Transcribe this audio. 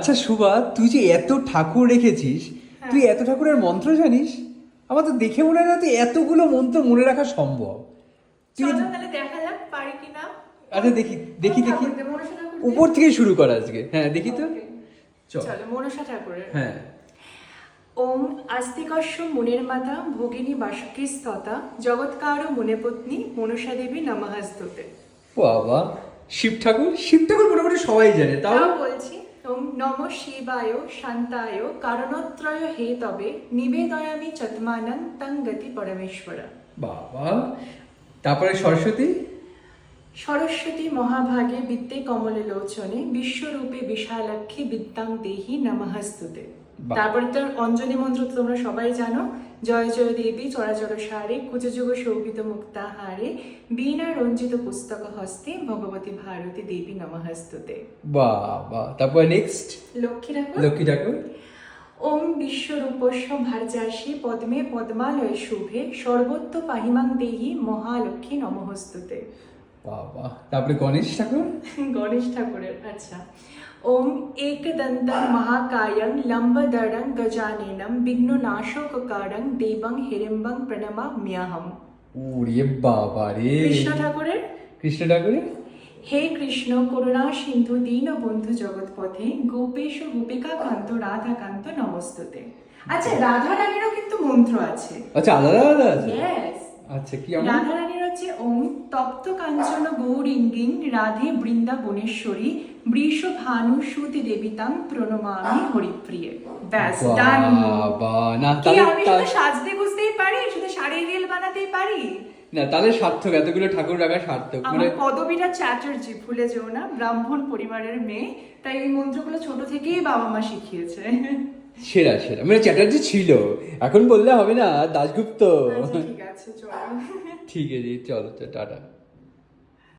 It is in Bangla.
আচ্ছা সুভা, তুই যে এত ঠাকুর রেখেছিস, তুই এত ঠাকুরের মন্ত্র জানিস? আমার তো দেখে মনে হয় না তুই এতগুলো মন্ত্র মনে রাখা সম্ভব। তুই চলো তাহলে দেখা যাক পারি কিনা। আচ্ছা দেখি দেখি দেখি, উপর থেকে শুরু কর আজকে। হ্যাঁ দেখি তো, চল। চলো মনসা ঠাকুরের। হ্যাঁ। ওম আস্তিকস্য মুনের মাতা ভগিনী বাসুকী স্ততা জগৎকার মুনেপত্নী মনসা দেবী নমঃস্তুতে। বাবা, শিব ঠাকুর, শিব ঠাকুর মোটামুটি সবাই জানে, তাও তাও বলছি। ওম নম শিবায় শান্তায় কারণত্রয় হে তবে নিবেদয়ামি চত্মানং তং গতি পরমেশ্বর। বাবা। তারপরে সরস্বতী। সরস্বতী মহাভাগে বিদ্যে কমলে লোচনে বিশ্বরূপে বিশালাক্ষী বিদ্যাং দেহি নমঃস্তুতে। বাহ। তারপরে তো অঞ্জলি মন্ত্র তো তোমরা সবাই জানো। জয় জয় দেবী চরাচর সারে কুচযুগ শোভিত মুক্তাহারে বীণা রঞ্জিত পুস্তক হস্তে ভগবতী ভারতী দেবী নমঃস্তুতে। বাবা, তারপরে নেক্সট লক্ষ্মী ঠাকুর। লক্ষ্মী ঠাকুর। ওম বিশ্বরূপস্য ভার্যাসি পদ্মে পদ্মালয় শুভে সর্বত্র পাহিমাং দেহি মহালক্ষ্মী নমঃস্তুতে। বাবা, তারপরে গণেশ ঠাকুর। গণেশ ঠাকুরের আচ্ছা। ওম একদন্তং মহাকায়ং লম্বদরং গজানেনম বিঘ্ননাশককারং দেবং হিড়িম্বং প্রণমাম্যহম। ওরে বাবা রে। কৃষ্ণ ঠাকুরের। কৃষ্ণ ঠাকুরের। হে কৃষ্ণ করুণা সিন্ধু দীনবন্ধু জগৎপথে গোপেশ গোপিকা কান্ত রাধা কান্ত নমস্তুতে। আচ্ছা রাধা রানীরও কিন্তু মন্ত্র আছে। আচ্ছা, আলাদা আলাদা আছে। ইয়েস। আচ্ছা, কি আমার? রাধা রানীর হচ্ছে ওম তপ্ত কাঞ্চন গৌরিঙ্গিং রাধে বৃন্দাবনেশ্বরী বৃষ ভানু সুতি দেবিতাং প্রণমামি হরিপ্রিয়ে। ব্যাস ডান। বাবা, না কি তাহলে আমি শুধু সাজতে বুঝতেই পারি, শুধু শাড়ির রিল বানাতেই পারি। না তাহলে সার্থক, এতগুলো ঠাকুর রাখা সার্থক। আমার পদবীটা চ্যাটার্জি, ভুলে যেও না, ব্রাহ্মণ পরিবারের মেয়ে, তাই এই মন্ত্রগুলো ছোট থেকেই বাবা মা শিখিয়েছে। সেরা সেরা, মানে চ্যাটার্জি ছিল, এখন বললে হবে না, দাশগুপ্ত। আচ্ছা ঠিক আছে চলো। ঠিক আছে, চলো টাটা।